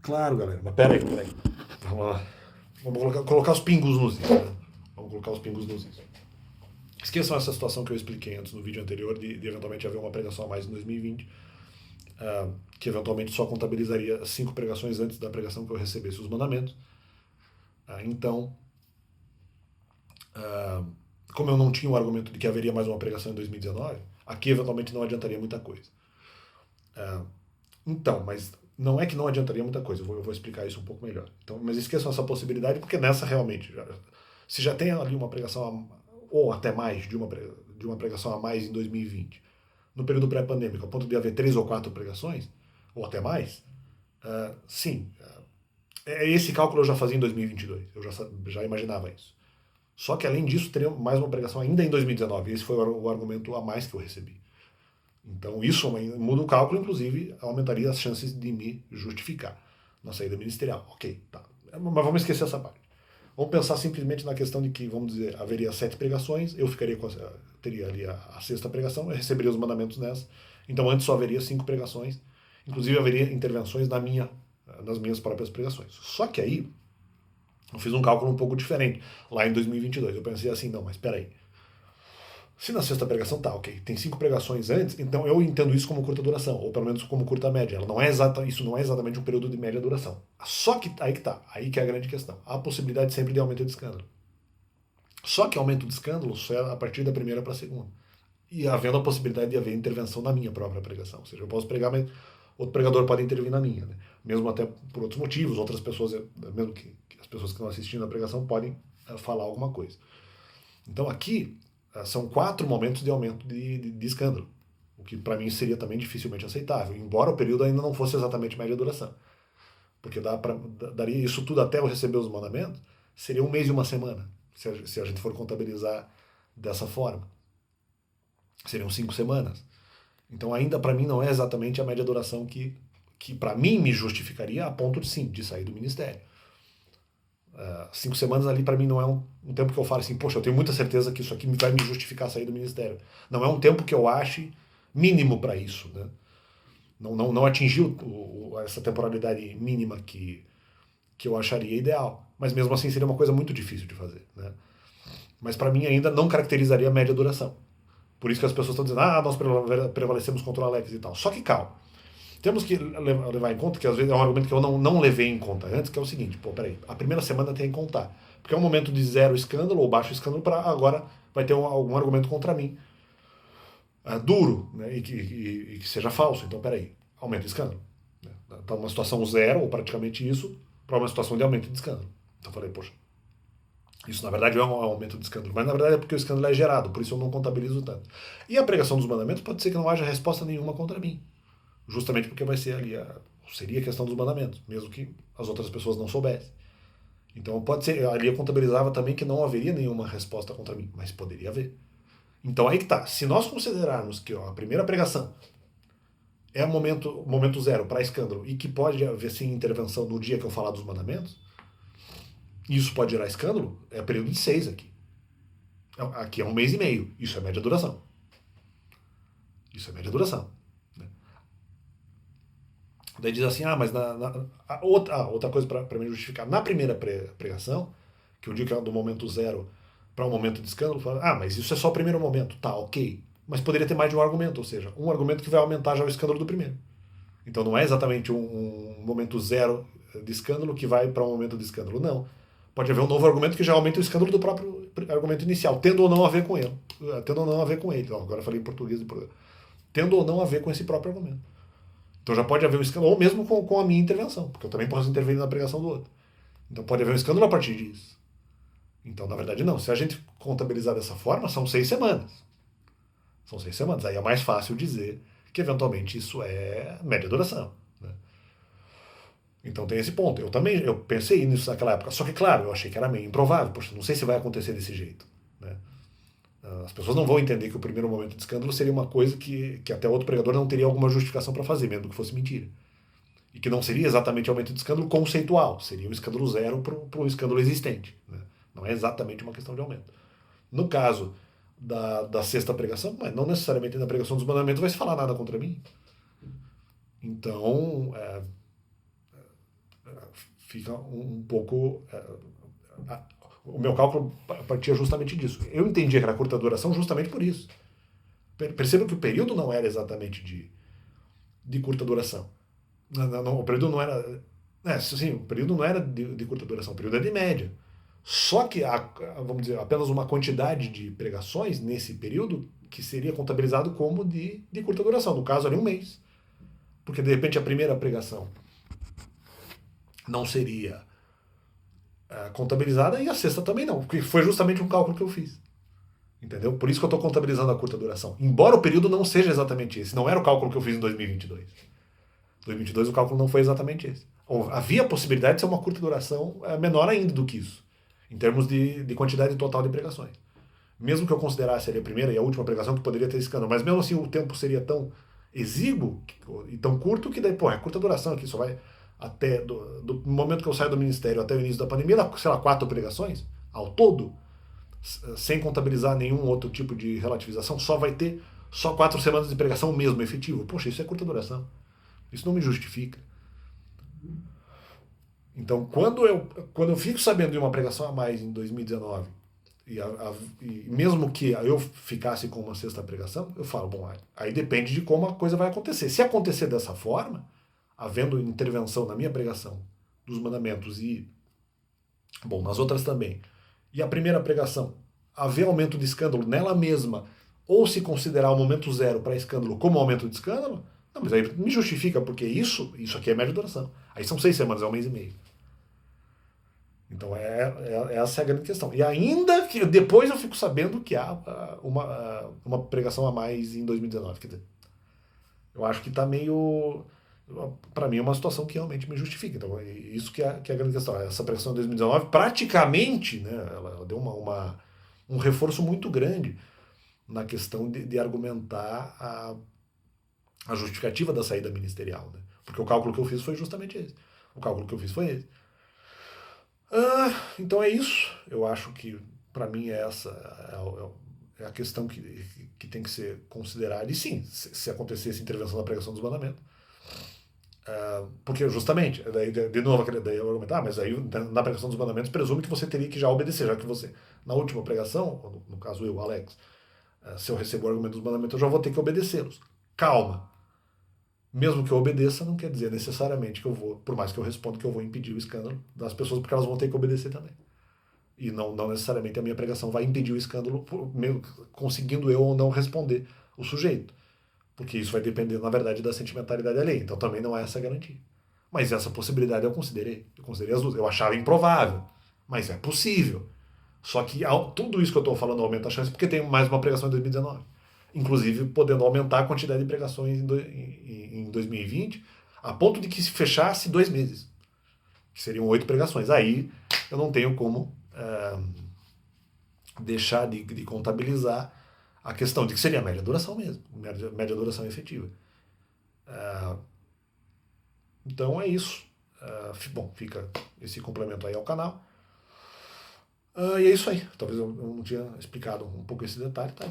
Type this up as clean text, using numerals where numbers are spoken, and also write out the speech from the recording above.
Claro, galera, mas peraí. Vamos lá. Vamos colocar os pingos nos is, né? Vamos colocar os pingos nos is. Esqueçam essa situação que eu expliquei antes no vídeo anterior de eventualmente haver uma pregação a mais em 2020, que eventualmente só contabilizaria 5 pregações antes da pregação que eu recebesse os mandamentos. Então, como eu não tinha o argumento de que haveria mais uma pregação em 2019, aqui eventualmente não adiantaria muita coisa. Então, mas não é que não adiantaria muita coisa, eu vou explicar isso um pouco melhor. Então, mas esqueçam essa possibilidade, porque nessa realmente, se já tem ali uma pregação, ou até mais, de uma pregação a mais em 2020, no período pré-pandêmico, a ponto de haver 3 ou 4 pregações, ou até mais, sim, esse cálculo eu já fazia em 2022, eu já imaginava isso. Só que além disso, teria mais uma pregação ainda em 2019, esse foi o argumento a mais que eu recebi. Então isso muda o cálculo, inclusive aumentaria as chances de me justificar na saída ministerial. Ok, tá. Mas vamos esquecer essa parte. Vamos pensar simplesmente na questão de que, vamos dizer, haveria 7 pregações, eu teria ali a sexta pregação, eu receberia os mandamentos nessa. Então antes só haveria 5 pregações, inclusive haveria intervenções nas minhas próprias pregações. Só que aí eu fiz um cálculo um pouco diferente lá em 2022. Eu pensei assim, não, mas espera aí. Se na sexta pregação tá, ok, tem 5 pregações antes, então eu entendo isso como curta duração, ou pelo menos como curta média. Isso não é exatamente um período de média duração. Só que aí que tá, aí que é a grande questão. Há a possibilidade sempre de aumento de escândalo. Só que aumento de escândalo só é a partir da primeira para a segunda. E havendo a possibilidade de haver intervenção na minha própria pregação. Ou seja, eu posso pregar, mas outro pregador pode intervir na minha. Né? Mesmo até por outros motivos, outras pessoas, mesmo que as pessoas que estão assistindo a pregação podem falar alguma coisa. Então aqui são 4 momentos de aumento de escândalo, o que para mim seria também dificilmente aceitável, embora o período ainda não fosse exatamente média duração. Porque daria isso tudo até eu receber os mandamentos, seria 1 mês e 1 semana, se a gente for contabilizar dessa forma. Seriam 5 semanas. Então ainda para mim não é exatamente a média duração que para mim me justificaria a ponto de sim, de sair do ministério. 5 semanas ali para mim não é um tempo que eu falo assim, poxa, eu tenho muita certeza que isso aqui vai me justificar sair do ministério. Não é um tempo que eu ache mínimo para isso. Né? Não atingiu essa temporalidade mínima que eu acharia ideal. Mas mesmo assim seria uma coisa muito difícil de fazer. Né? Mas para mim ainda não caracterizaria a média duração. Por isso que as pessoas estão dizendo, nós prevalecemos contra o Alex e tal. Só que calma. Temos que levar em conta, que às vezes é um argumento que eu não levei em conta antes, que é o seguinte, peraí, a primeira semana tem que contar. Porque é um momento de zero escândalo ou baixo escândalo para agora vai ter algum argumento contra mim. Duro, né, e que seja falso. Então, peraí, aumento de escândalo. Né? Então, uma situação zero, ou praticamente isso, para uma situação de aumento de escândalo. Então eu falei, poxa, isso na verdade é um aumento de escândalo, mas na verdade é porque o escândalo é gerado, por isso eu não contabilizo tanto. E a pregação dos mandamentos pode ser que não haja resposta nenhuma contra mim. Justamente porque vai ser ali seria a questão dos mandamentos, mesmo que as outras pessoas não soubessem. Então pode ser, ali eu contabilizava também que não haveria nenhuma resposta contra mim, mas poderia haver. Então aí que tá, se nós considerarmos que a primeira pregação é momento zero para escândalo e que pode haver sim intervenção no dia que eu falar dos mandamentos, isso pode gerar escândalo, é período de 6 aqui. Aqui é 1 mês e meio, isso é média duração. Isso é média duração. Daí diz assim, mas outra coisa para me justificar. Na primeira pregação, que eu digo que é do momento zero para um momento de escândalo, fala, mas isso é só o primeiro momento. Tá, ok. Mas poderia ter mais de um argumento, ou seja, um argumento que vai aumentar já o escândalo do primeiro. Então não é exatamente um momento zero de escândalo que vai para um momento de escândalo, não. Pode haver um novo argumento que já aumenta o escândalo do próprio argumento inicial, tendo ou não a ver com ele. Tendo ou não a ver com ele. Agora eu falei em português. Tendo ou não a ver com esse próprio argumento. Então já pode haver um escândalo, ou mesmo com a minha intervenção, porque eu também posso intervir na pregação do outro. Então pode haver um escândalo a partir disso. Então, na verdade, não. Se a gente contabilizar dessa forma, são 6 semanas. São 6 semanas. Aí é mais fácil dizer que, eventualmente, isso é média duração. Né? Então tem esse ponto. Eu pensei nisso naquela época. Só que, claro, eu achei que era meio improvável. Poxa, não sei se vai acontecer desse jeito. Né? As pessoas não vão entender que o primeiro momento de escândalo seria uma coisa que até outro pregador não teria alguma justificação para fazer, mesmo que fosse mentira. E que não seria exatamente aumento de escândalo conceitual, seria um escândalo zero para um escândalo existente. Né? Não é exatamente uma questão de aumento. No caso da sexta pregação, mas não necessariamente na pregação dos mandamentos vai se falar nada contra mim. Então, fica um pouco... o meu cálculo partia justamente disso. Eu entendia que era curta duração justamente por isso. Perceba que o período não era exatamente de curta duração. Não, o período não era... sim, o período não era de curta duração, o período é de média. Só que há, vamos dizer, apenas uma quantidade de pregações nesse período que seria contabilizado como de curta duração. No caso, ali, um mês. Porque, de repente, a primeira pregação não seria contabilizada e a sexta também não. Porque foi justamente um cálculo que eu fiz. Entendeu? Por isso que eu estou contabilizando a curta duração. Embora o período não seja exatamente esse. Não era o cálculo que eu fiz em 2022. Em 2022 o cálculo não foi exatamente esse. Havia a possibilidade de ser uma curta duração menor ainda do que isso, em termos de quantidade total de pregações. Mesmo que eu considerasse ali a primeira e a última pregação, que poderia ter escândalo, mas mesmo assim o tempo seria tão exíguo e tão curto que daí, é curta duração aqui, só vai até do momento que eu saio do ministério até o início da pandemia, sei lá, 4 pregações ao todo, sem contabilizar nenhum outro tipo de relativização, só vai ter só 4 semanas de pregação mesmo efetivo. Poxa, isso é curta duração. Isso não me justifica. Então, quando eu fico sabendo de uma pregação a mais em 2019, e mesmo que eu ficasse com uma sexta pregação, eu falo, bom, aí depende de como a coisa vai acontecer. Se acontecer dessa forma, havendo intervenção na minha pregação dos mandamentos e, bom, nas outras também, e a primeira pregação, haver aumento de escândalo nela mesma, ou se considerar o momento zero para escândalo como aumento de escândalo, não, mas aí me justifica, porque isso aqui é média duração. Aí são 6 semanas, é um mês e meio. Então essa é a grande questão. E ainda que depois eu fico sabendo que há uma pregação a mais em 2019. Quer dizer, eu acho que está meio... Para mim é uma situação que realmente me justifica. Então isso que é a grande questão. Essa pregação em 2019 praticamente, né, ela deu um reforço muito grande na questão de argumentar a justificativa da saída ministerial. Né? Porque o cálculo que eu fiz foi justamente esse. O cálculo que eu fiz foi esse. Então é isso. Eu acho que, para mim, essa é a questão que tem que ser considerada. E sim, se acontecesse intervenção na pregação dos mandamentos. Porque, justamente, daí, de novo, daí eu argumentar, mas aí na pregação dos mandamentos presume que você teria que já obedecer, já que você, na última pregação, no caso eu, Alex, se eu recebo o argumento dos mandamentos, eu já vou ter que obedecê-los. Calma. Mesmo que eu obedeça, não quer dizer necessariamente que eu vou, por mais que eu responda que eu vou impedir o escândalo das pessoas, porque elas vão ter que obedecer também. E não necessariamente a minha pregação vai impedir o escândalo, conseguindo eu ou não responder o sujeito. Porque isso vai depender, na verdade, da sentimentalidade alheia. Então também não é essa a garantia. Mas essa possibilidade eu considerei. Eu considerei as duas. Eu achava improvável, mas é possível. Só que tudo isso que eu estou falando aumenta a chance porque tem mais uma pregação em 2019. Inclusive podendo aumentar a quantidade de pregações em 2020, a ponto de que se fechasse 2 meses, que seriam 8 pregações. Aí eu não tenho como deixar de contabilizar a questão de que seria a média duração mesmo, média duração efetiva. Então é isso. Bom, fica esse complemento aí ao canal. E é isso aí. Talvez eu não tinha explicado um pouco esse detalhe, tá?